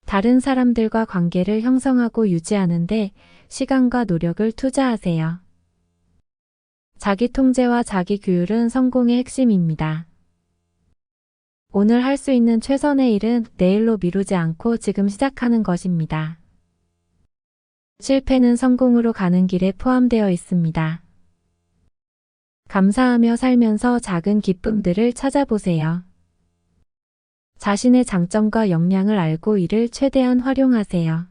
다른 사람들과 관계를 형성하고 유지하는데 시간과 노력을 투자하세요. 자기 통제와 자기 규율은 성공의 핵심입니다. 오늘 할 수 있는 최선의 일은 내일로 미루지 않고 지금 시작하는 것입니다. 실패는 성공으로 가는 길에 포함되어 있습니다. 감사하며 살면서 작은 기쁨들을 찾아보세요. 자신의 장점과 역량을 알고 이를 최대한 활용하세요.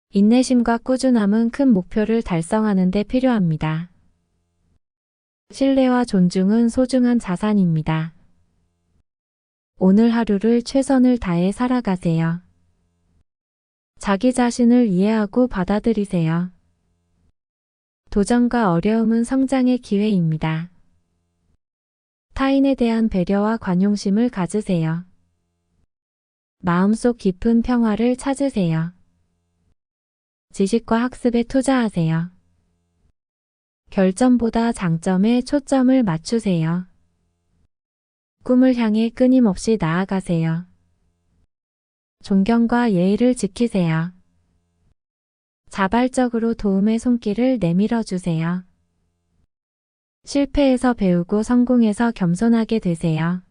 인내심과 꾸준함은 큰 목표를 달성하는 데 필요합니다. 신뢰와 존중은 소중한 자산입니다. 오늘 하루를 최선을 다해 살아가세요. 자기 자신을 이해하고 받아들이세요. 도전과 어려움은 성장의 기회입니다. 타인에 대한 배려와 관용심을 가지세요. 마음속 깊은 평화를 찾으세요. 지식과 학습에 투자하세요. 결점보다 장점에 초점을 맞추세요. 꿈을 향해 끊임없이 나아가세요. 존경과 예의를 지키세요. 자발적으로 도움의 손길을 내밀어 주세요. 실패에서 배우고 성공에서 겸손하게 되세요.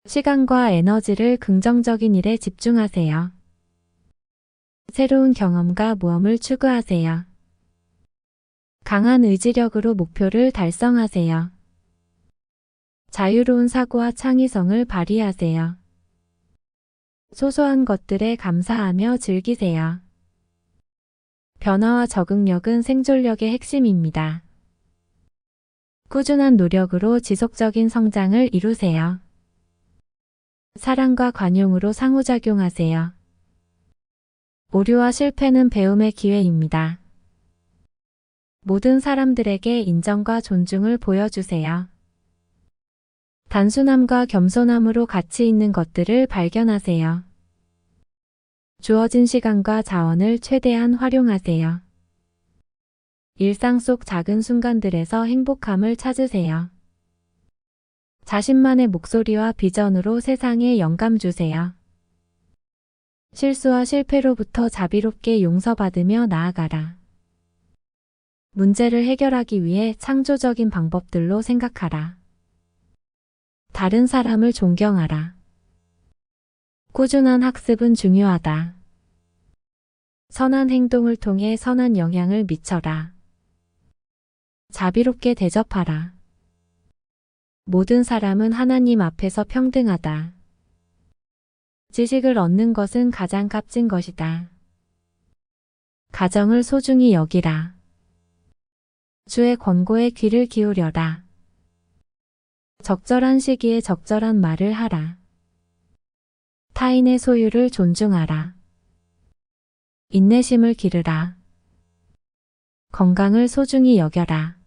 시간과 에너지를 긍정적인 일에 집중하세요. 새로운 경험과 모험을 추구하세요. 강한 의지력으로 목표를 달성하세요. 자유로운 사고와 창의성을 발휘하세요. 소소한 것들에 감사하며 즐기세요. 변화와 적응력은 생존력의 핵심입니다. 꾸준한 노력으로 지속적인 성장을 이루세요. 사랑과 관용으로 상호작용하세요. 오류와 실패는 배움의 기회입니다. 모든 사람들에게 인정과 존중을 보여주세요. 단순함과 겸손함으로 가치 있는 것들을 발견하세요. 주어진 시간과 자원을 최대한 활용하세요. 일상 속 작은 순간들에서 행복함을 찾으세요. 자신만의 목소리와 비전으로 세상에 영감 주세요. 실수와 실패로부터 자비롭게 용서받으며 나아가라. 문제를 해결하기 위해 창조적인 방법들로 생각하라. 다른 사람을 존경하라. 꾸준한 학습은 중요하다. 선한 행동을 통해 선한 영향을 미쳐라. 자비롭게 대접하라. 모든 사람은 하나님 앞에서 평등하다. 지식을 얻는 것은 가장 값진 것이다. 가정을 소중히 여기라. 주의 권고에 귀를 기울여라. 적절한 시기에 적절한 말을 하라. 타인의 소유를 존중하라. 인내심을 기르라. 건강을 소중히 여겨라.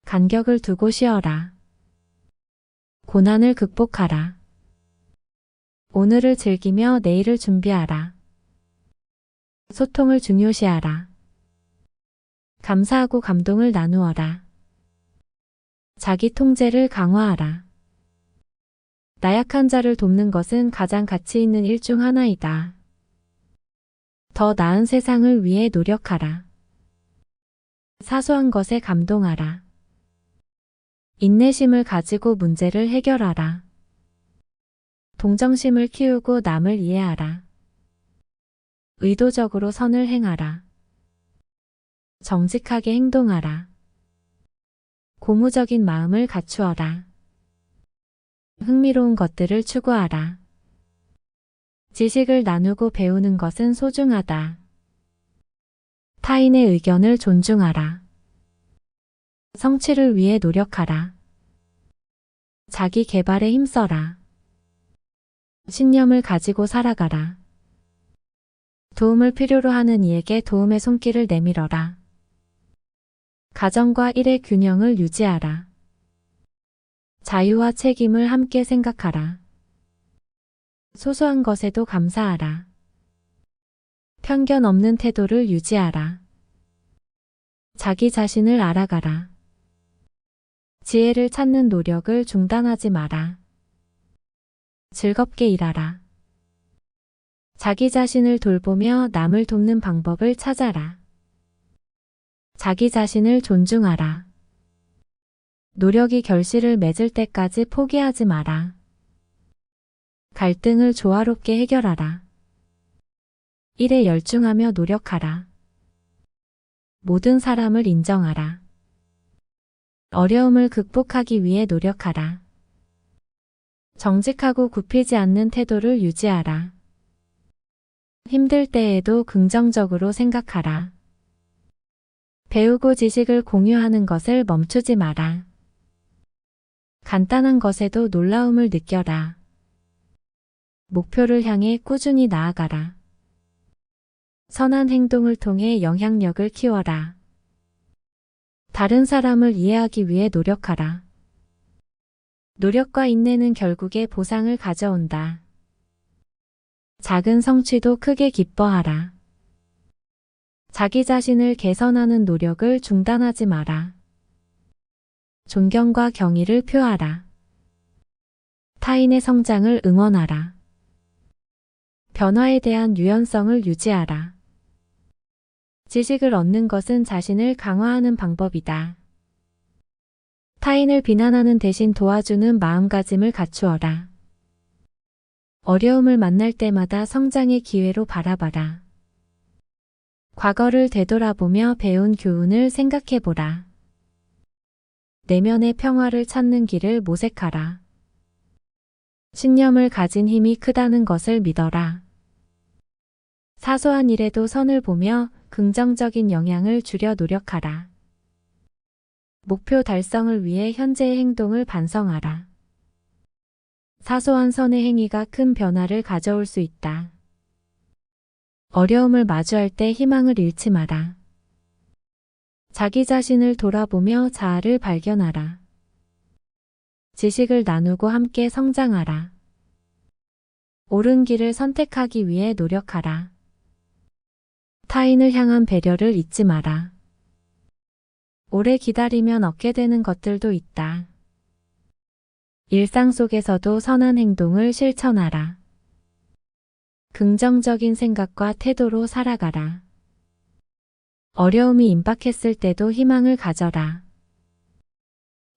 간격을 두고 쉬어라. 고난을 극복하라. 오늘을 즐기며 내일을 준비하라. 소통을 중요시하라. 감사하고 감동을 나누어라. 자기 통제를 강화하라. 나약한 자를 돕는 것은 가장 가치 있는 일 중 하나이다. 더 나은 세상을 위해 노력하라. 사소한 것에 감동하라. 인내심을 가지고 문제를 해결하라. 동정심을 키우고 남을 이해하라. 의도적으로 선을 행하라. 정직하게 행동하라. 고무적인 마음을 갖추어라. 흥미로운 것들을 추구하라. 지식을 나누고 배우는 것은 소중하다. 타인의 의견을 존중하라. 성취를 위해 노력하라. 자기 개발에 힘써라. 신념을 가지고 살아가라. 도움을 필요로 하는 이에게 도움의 손길을 내밀어라. 가정과 일의 균형을 유지하라. 자유와 책임을 함께 생각하라. 소소한 것에도 감사하라. 편견 없는 태도를 유지하라. 자기 자신을 알아가라. 지혜를 찾는 노력을 중단하지 마라. 즐겁게 일하라. 자기 자신을 돌보며 남을 돕는 방법을 찾아라. 자기 자신을 존중하라. 노력이 결실을 맺을 때까지 포기하지 마라. 갈등을 조화롭게 해결하라. 일에 열중하며 노력하라. 모든 사람을 인정하라. 어려움을 극복하기 위해 노력하라. 정직하고 굽히지 않는 태도를 유지하라. 힘들 때에도 긍정적으로 생각하라. 배우고 지식을 공유하는 것을 멈추지 마라. 간단한 것에도 놀라움을 느껴라. 목표를 향해 꾸준히 나아가라. 선한 행동을 통해 영향력을 키워라. 다른 사람을 이해하기 위해 노력하라. 노력과 인내는 결국에 보상을 가져온다. 작은 성취도 크게 기뻐하라. 자기 자신을 개선하는 노력을 중단하지 마라. 존경과 경의를 표하라. 타인의 성장을 응원하라. 변화에 대한 유연성을 유지하라. 지식을 얻는 것은 자신을 강화하는 방법이다. 타인을 비난하는 대신 도와주는 마음가짐을 갖추어라. 어려움을 만날 때마다 성장의 기회로 바라봐라. 과거를 되돌아보며 배운 교훈을 생각해보라. 내면의 평화를 찾는 길을 모색하라. 신념을 가진 힘이 크다는 것을 믿어라. 사소한 일에도 선을 보며 긍정적인 영향을 주려 노력하라. 목표 달성을 위해 현재의 행동을 반성하라. 사소한 선의 행위가 큰 변화를 가져올 수 있다. 어려움을 마주할 때 희망을 잃지 마라. 자기 자신을 돌아보며 자아를 발견하라. 지식을 나누고 함께 성장하라. 옳은 길을 선택하기 위해 노력하라. 타인을 향한 배려를 잊지 마라. 오래 기다리면 얻게 되는 것들도 있다. 일상 속에서도 선한 행동을 실천하라. 긍정적인 생각과 태도로 살아가라. 어려움이 임박했을 때도 희망을 가져라.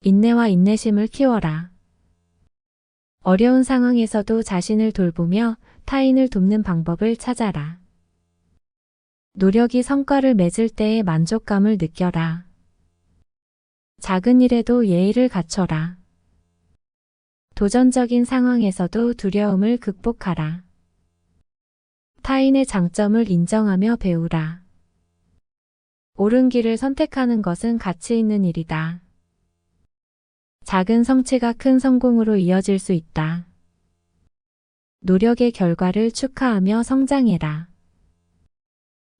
인내와 인내심을 키워라. 어려운 상황에서도 자신을 돌보며 타인을 돕는 방법을 찾아라. 노력이 성과를 맺을 때의 만족감을 느껴라. 작은 일에도 예의를 갖춰라. 도전적인 상황에서도 두려움을 극복하라. 타인의 장점을 인정하며 배우라. 옳은 길을 선택하는 것은 가치 있는 일이다. 작은 성취가 큰 성공으로 이어질 수 있다. 노력의 결과를 축하하며 성장해라.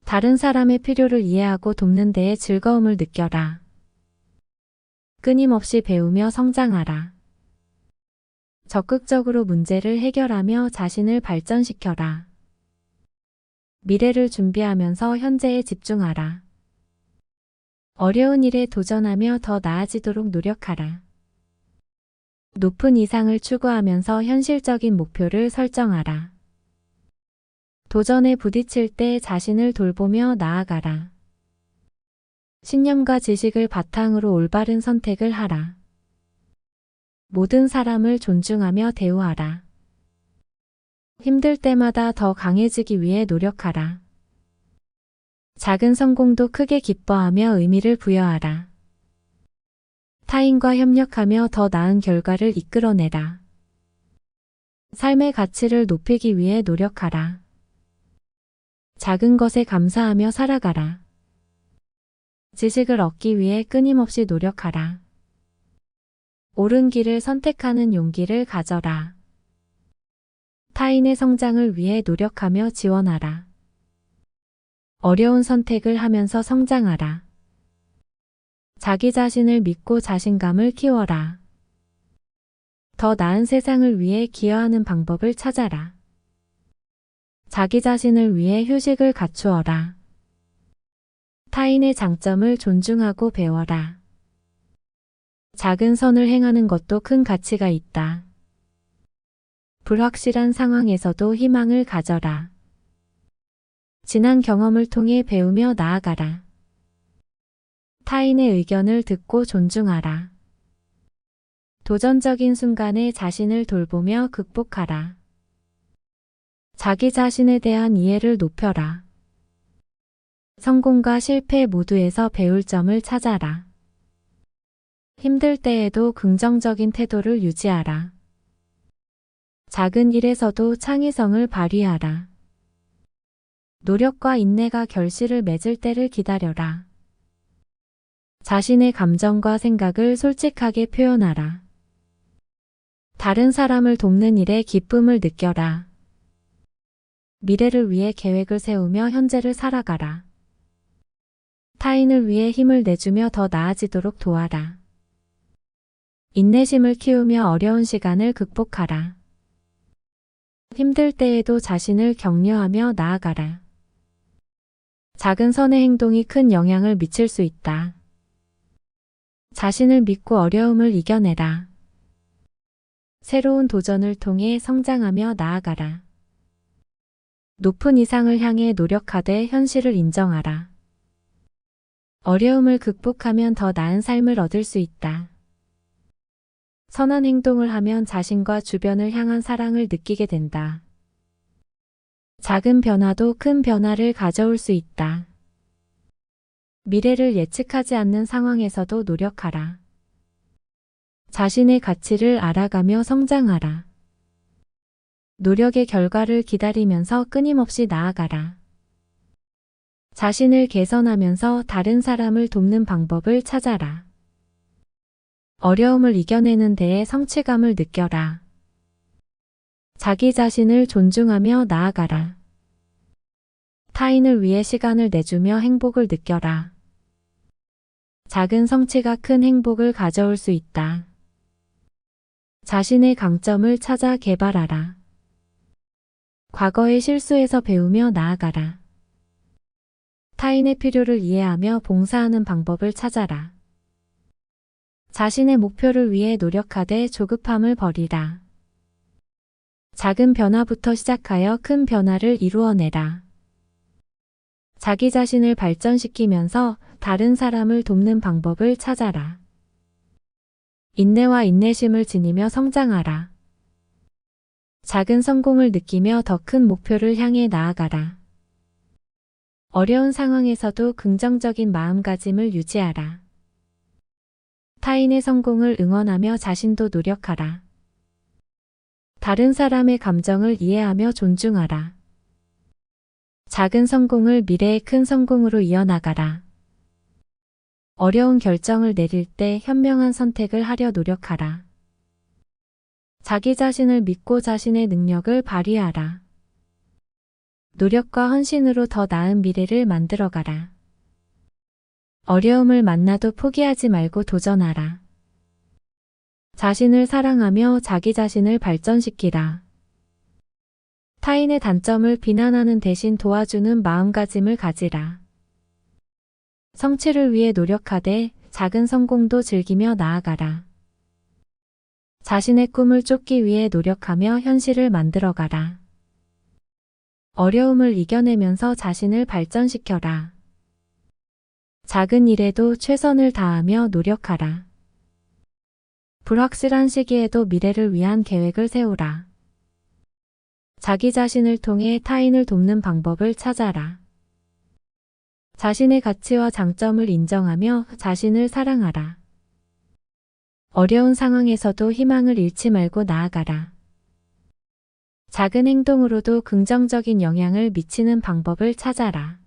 다른 사람의 필요를 이해하고 돕는 데에 즐거움을 느껴라. 끊임없이 배우며 성장하라. 적극적으로 문제를 해결하며 자신을 발전시켜라. 미래를 준비하면서 현재에 집중하라. 어려운 일에 도전하며 더 나아지도록 노력하라. 높은 이상을 추구하면서 현실적인 목표를 설정하라. 도전에 부딪힐 때 자신을 돌보며 나아가라. 신념과 지식을 바탕으로 올바른 선택을 하라. 모든 사람을 존중하며 대우하라. 힘들 때마다 더 강해지기 위해 노력하라. 작은 성공도 크게 기뻐하며 의미를 부여하라. 타인과 협력하며 더 나은 결과를 이끌어내라. 삶의 가치를 높이기 위해 노력하라. 작은 것에 감사하며 살아가라. 지식을 얻기 위해 끊임없이 노력하라. 옳은 길을 선택하는 용기를 가져라. 타인의 성장을 위해 노력하며 지원하라. 어려운 선택을 하면서 성장하라. 자기 자신을 믿고 자신감을 키워라. 더 나은 세상을 위해 기여하는 방법을 찾아라. 자기 자신을 위해 휴식을 갖추어라. 타인의 장점을 존중하고 배워라. 작은 선을 행하는 것도 큰 가치가 있다. 불확실한 상황에서도 희망을 가져라. 지난 경험을 통해 배우며 나아가라. 타인의 의견을 듣고 존중하라. 도전적인 순간에 자신을 돌보며 극복하라. 자기 자신에 대한 이해를 높여라. 성공과 실패 모두에서 배울 점을 찾아라. 힘들 때에도 긍정적인 태도를 유지하라. 작은 일에서도 창의성을 발휘하라. 노력과 인내가 결실을 맺을 때를 기다려라. 자신의 감정과 생각을 솔직하게 표현하라. 다른 사람을 돕는 일에 기쁨을 느껴라. 미래를 위해 계획을 세우며 현재를 살아가라. 타인을 위해 힘을 내주며 더 나아지도록 도와라. 인내심을 키우며 어려운 시간을 극복하라. 힘들 때에도 자신을 격려하며 나아가라. 작은 선의 행동이 큰 영향을 미칠 수 있다. 자신을 믿고 어려움을 이겨내라. 새로운 도전을 통해 성장하며 나아가라. 높은 이상을 향해 노력하되 현실을 인정하라. 어려움을 극복하면 더 나은 삶을 얻을 수 있다. 선한 행동을 하면 자신과 주변을 향한 사랑을 느끼게 된다. 작은 변화도 큰 변화를 가져올 수 있다. 미래를 예측하지 않는 상황에서도 노력하라. 자신의 가치를 알아가며 성장하라. 노력의 결과를 기다리면서 끊임없이 나아가라. 자신을 개선하면서 다른 사람을 돕는 방법을 찾아라. 어려움을 이겨내는 데에 성취감을 느껴라. 자기 자신을 존중하며 나아가라. 타인을 위해 시간을 내주며 행복을 느껴라. 작은 성취가 큰 행복을 가져올 수 있다. 자신의 강점을 찾아 개발하라. 과거의 실수에서 배우며 나아가라. 타인의 필요를 이해하며 봉사하는 방법을 찾아라. 자신의 목표를 위해 노력하되 조급함을 버리라. 작은 변화부터 시작하여 큰 변화를 이루어내라. 자기 자신을 발전시키면서 다른 사람을 돕는 방법을 찾아라. 인내와 인내심을 지니며 성장하라. 작은 성공을 느끼며 더 큰 목표를 향해 나아가라. 어려운 상황에서도 긍정적인 마음가짐을 유지하라. 타인의 성공을 응원하며 자신도 노력하라. 다른 사람의 감정을 이해하며 존중하라. 작은 성공을 미래의 큰 성공으로 이어나가라. 어려운 결정을 내릴 때 현명한 선택을 하려 노력하라. 자기 자신을 믿고 자신의 능력을 발휘하라. 노력과 헌신으로 더 나은 미래를 만들어가라. 어려움을 만나도 포기하지 말고 도전하라. 자신을 사랑하며 자기 자신을 발전시키라. 타인의 단점을 비난하는 대신 도와주는 마음가짐을 가지라. 성취를 위해 노력하되 작은 성공도 즐기며 나아가라. 자신의 꿈을 쫓기 위해 노력하며 현실을 만들어가라. 어려움을 이겨내면서 자신을 발전시켜라. 작은 일에도 최선을 다하며 노력하라. 불확실한 시기에도 미래를 위한 계획을 세우라. 자기 자신을 통해 타인을 돕는 방법을 찾아라. 자신의 가치와 장점을 인정하며 자신을 사랑하라. 어려운 상황에서도 희망을 잃지 말고 나아가라. 작은 행동으로도 긍정적인 영향을 미치는 방법을 찾아라.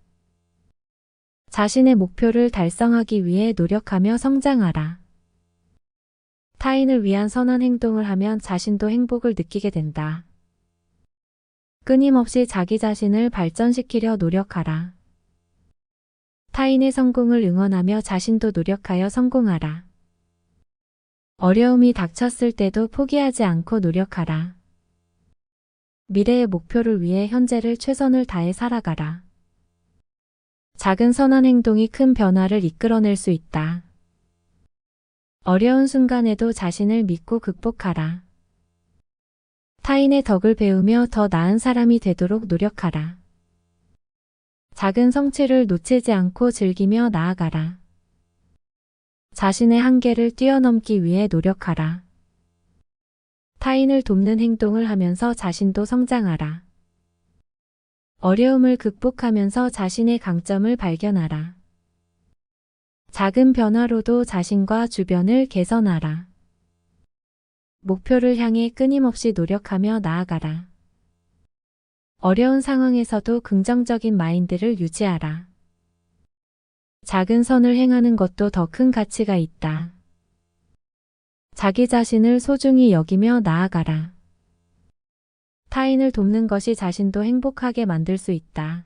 자신의 목표를 달성하기 위해 노력하며 성장하라. 타인을 위한 선한 행동을 하면 자신도 행복을 느끼게 된다. 끊임없이 자기 자신을 발전시키려 노력하라. 타인의 성공을 응원하며 자신도 노력하여 성공하라. 어려움이 닥쳤을 때도 포기하지 않고 노력하라. 미래의 목표를 위해 현재를 최선을 다해 살아가라. 작은 선한 행동이 큰 변화를 이끌어낼 수 있다. 어려운 순간에도 자신을 믿고 극복하라. 타인의 덕을 배우며 더 나은 사람이 되도록 노력하라. 작은 성취를 놓치지 않고 즐기며 나아가라. 자신의 한계를 뛰어넘기 위해 노력하라. 타인을 돕는 행동을 하면서 자신도 성장하라. 어려움을 극복하면서 자신의 강점을 발견하라. 작은 변화로도 자신과 주변을 개선하라. 목표를 향해 끊임없이 노력하며 나아가라. 어려운 상황에서도 긍정적인 마인드를 유지하라. 작은 선을 행하는 것도 더 큰 가치가 있다. 자기 자신을 소중히 여기며 나아가라. 타인을 돕는 것이 자신도 행복하게 만들 수 있다.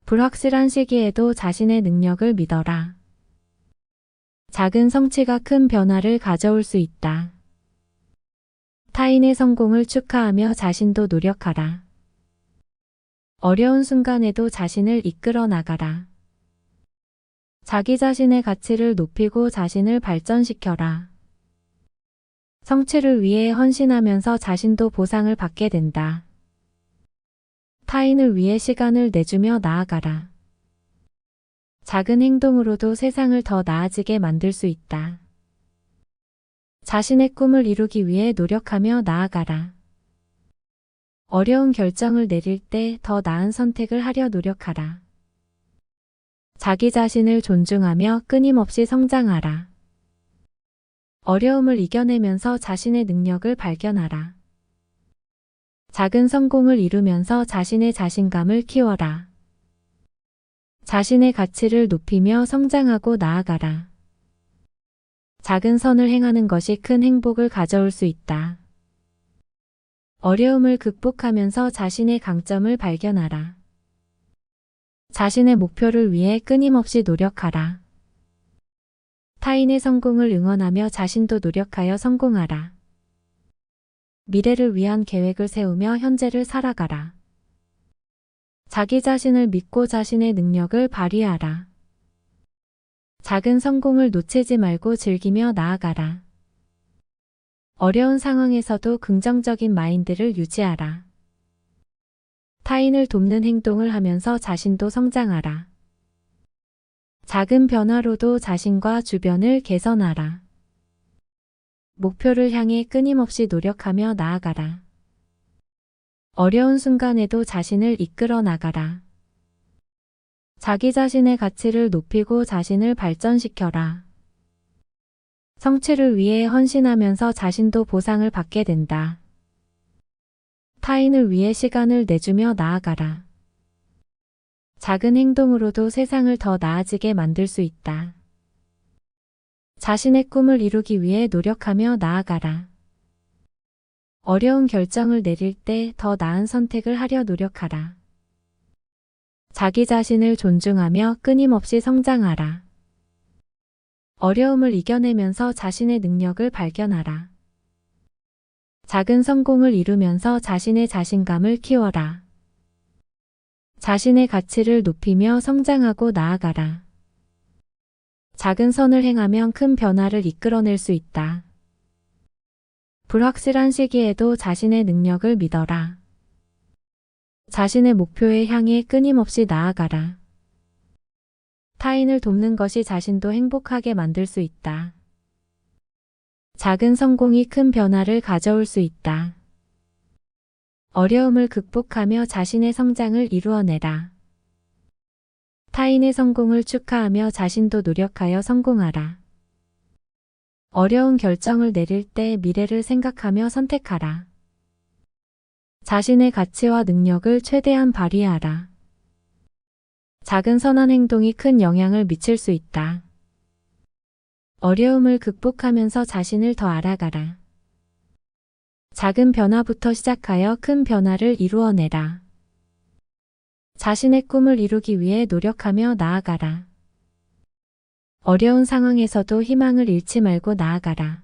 불확실한 시기에도 자신의 능력을 믿어라. 작은 성취가 큰 변화를 가져올 수 있다. 타인의 성공을 축하하며 자신도 노력하라. 어려운 순간에도 자신을 이끌어 나가라. 자기 자신의 가치를 높이고 자신을 발전시켜라. 성취를 위해 헌신하면서 자신도 보상을 받게 된다. 타인을 위해 시간을 내주며 나아가라. 작은 행동으로도 세상을 더 나아지게 만들 수 있다. 자신의 꿈을 이루기 위해 노력하며 나아가라. 어려운 결정을 내릴 때 더 나은 선택을 하려 노력하라. 자기 자신을 존중하며 끊임없이 성장하라. 어려움을 이겨내면서 자신의 능력을 발견하라. 작은 성공을 이루면서 자신의 자신감을 키워라. 자신의 가치를 높이며 성장하고 나아가라. 작은 선을 행하는 것이 큰 행복을 가져올 수 있다. 어려움을 극복하면서 자신의 강점을 발견하라. 자신의 목표를 위해 끊임없이 노력하라. 타인의 성공을 응원하며 자신도 노력하여 성공하라. 미래를 위한 계획을 세우며 현재를 살아가라. 자기 자신을 믿고 자신의 능력을 발휘하라. 작은 성공을 놓치지 말고 즐기며 나아가라. 어려운 상황에서도 긍정적인 마인드를 유지하라. 타인을 돕는 행동을 하면서 자신도 성장하라. 작은 변화로도 자신과 주변을 개선하라. 목표를 향해 끊임없이 노력하며 나아가라. 어려운 순간에도 자신을 이끌어 나가라. 자기 자신의 가치를 높이고 자신을 발전시켜라. 성취를 위해 헌신하면서 자신도 보상을 받게 된다. 타인을 위해 시간을 내주며 나아가라. 작은 행동으로도 세상을 더 나아지게 만들 수 있다. 자신의 꿈을 이루기 위해 노력하며 나아가라. 어려운 결정을 내릴 때 더 나은 선택을 하려 노력하라. 자기 자신을 존중하며 끊임없이 성장하라. 어려움을 이겨내면서 자신의 능력을 발견하라. 작은 성공을 이루면서 자신의 자신감을 키워라. 자신의 가치를 높이며 성장하고 나아가라. 작은 선을 행하면 큰 변화를 이끌어낼 수 있다. 불확실한 시기에도 자신의 능력을 믿어라. 자신의 목표에 향해 끊임없이 나아가라. 타인을 돕는 것이 자신도 행복하게 만들 수 있다. 작은 성공이 큰 변화를 가져올 수 있다. 어려움을 극복하며 자신의 성장을 이루어내라. 타인의 성공을 축하하며 자신도 노력하여 성공하라. 어려운 결정을 내릴 때 미래를 생각하며 선택하라. 자신의 가치와 능력을 최대한 발휘하라. 작은 선한 행동이 큰 영향을 미칠 수 있다. 어려움을 극복하면서 자신을 더 알아가라. 작은 변화부터 시작하여 큰 변화를 이루어내라. 자신의 꿈을 이루기 위해 노력하며 나아가라. 어려운 상황에서도 희망을 잃지 말고 나아가라.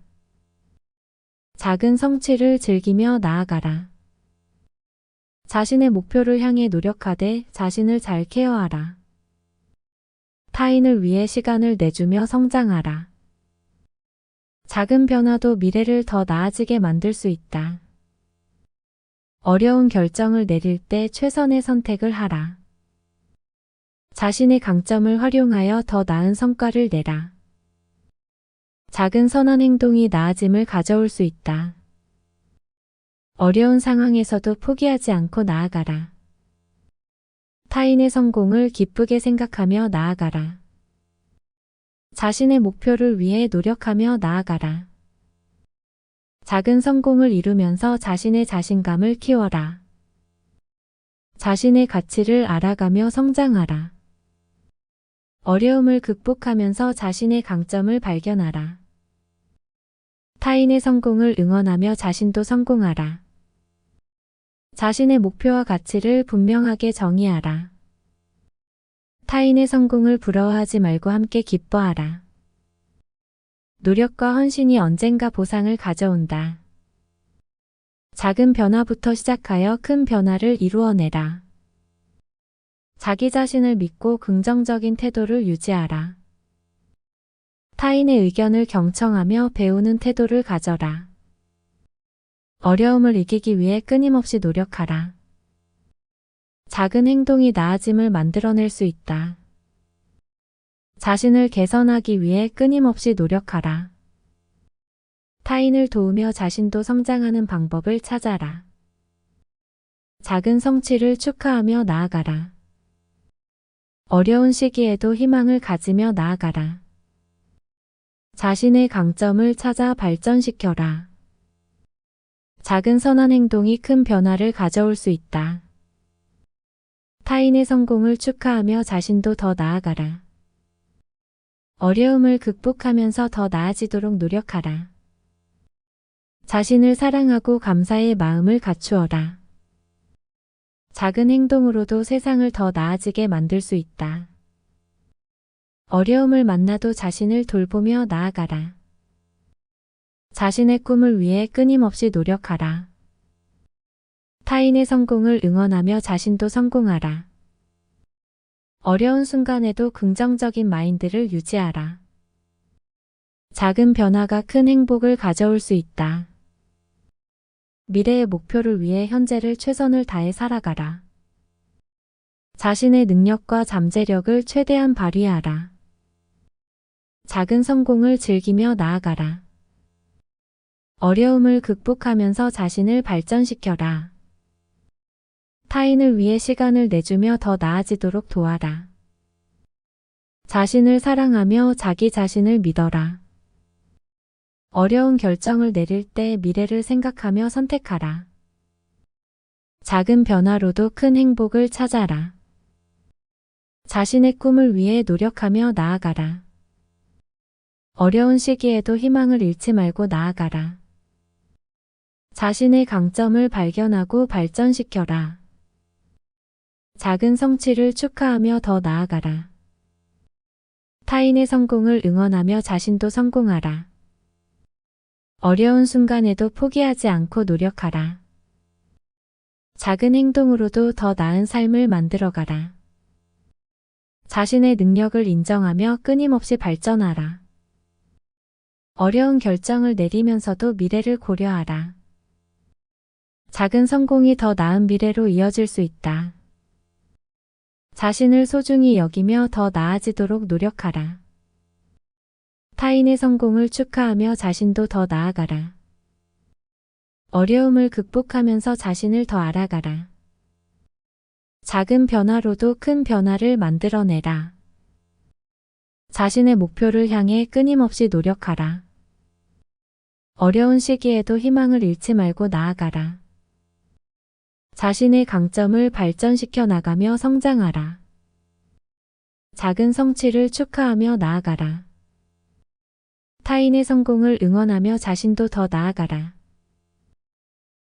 작은 성취를 즐기며 나아가라. 자신의 목표를 향해 노력하되 자신을 잘 케어하라. 타인을 위해 시간을 내주며 성장하라. 작은 변화도 미래를 더 나아지게 만들 수 있다. 어려운 결정을 내릴 때 최선의 선택을 하라. 자신의 강점을 활용하여 더 나은 성과를 내라. 작은 선한 행동이 나아짐을 가져올 수 있다. 어려운 상황에서도 포기하지 않고 나아가라. 타인의 성공을 기쁘게 생각하며 나아가라. 자신의 목표를 위해 노력하며 나아가라. 작은 성공을 이루면서 자신의 자신감을 키워라. 자신의 가치를 알아가며 성장하라. 어려움을 극복하면서 자신의 강점을 발견하라. 타인의 성공을 응원하며 자신도 성공하라. 자신의 목표와 가치를 분명하게 정의하라. 타인의 성공을 부러워하지 말고 함께 기뻐하라. 노력과 헌신이 언젠가 보상을 가져온다. 작은 변화부터 시작하여 큰 변화를 이루어내라. 자기 자신을 믿고 긍정적인 태도를 유지하라. 타인의 의견을 경청하며 배우는 태도를 가져라. 어려움을 이기기 위해 끊임없이 노력하라. 작은 행동이 나아짐을 만들어낼 수 있다. 자신을 개선하기 위해 끊임없이 노력하라. 타인을 도우며 자신도 성장하는 방법을 찾아라. 작은 성취를 축하하며 나아가라. 어려운 시기에도 희망을 가지며 나아가라. 자신의 강점을 찾아 발전시켜라. 작은 선한 행동이 큰 변화를 가져올 수 있다. 타인의 성공을 축하하며 자신도 더 나아가라. 어려움을 극복하면서 더 나아지도록 노력하라. 자신을 사랑하고 감사의 마음을 갖추어라. 작은 행동으로도 세상을 더 나아지게 만들 수 있다. 어려움을 만나도 자신을 돌보며 나아가라. 자신의 꿈을 위해 끊임없이 노력하라. 타인의 성공을 응원하며 자신도 성공하라. 어려운 순간에도 긍정적인 마인드를 유지하라. 작은 변화가 큰 행복을 가져올 수 있다. 미래의 목표를 위해 현재를 최선을 다해 살아가라. 자신의 능력과 잠재력을 최대한 발휘하라. 작은 성공을 즐기며 나아가라. 어려움을 극복하면서 자신을 발전시켜라. 타인을 위해 시간을 내주며 더 나아지도록 도와라. 자신을 사랑하며 자기 자신을 믿어라. 어려운 결정을 내릴 때 미래를 생각하며 선택하라. 작은 변화로도 큰 행복을 찾아라. 자신의 꿈을 위해 노력하며 나아가라. 어려운 시기에도 희망을 잃지 말고 나아가라. 자신의 강점을 발견하고 발전시켜라. 작은 성취를 축하하며 더 나아가라. 타인의 성공을 응원하며 자신도 성공하라. 어려운 순간에도 포기하지 않고 노력하라. 작은 행동으로도 더 나은 삶을 만들어가라. 자신의 능력을 인정하며 끊임없이 발전하라. 어려운 결정을 내리면서도 미래를 고려하라. 작은 성공이 더 나은 미래로 이어질 수 있다. 자신을 소중히 여기며 더 나아지도록 노력하라. 타인의 성공을 축하하며 자신도 더 나아가라. 어려움을 극복하면서 자신을 더 알아가라. 작은 변화로도 큰 변화를 만들어내라. 자신의 목표를 향해 끊임없이 노력하라. 어려운 시기에도 희망을 잃지 말고 나아가라. 자신의 강점을 발전시켜 나가며 성장하라. 작은 성취를 축하하며 나아가라. 타인의 성공을 응원하며 자신도 더 나아가라.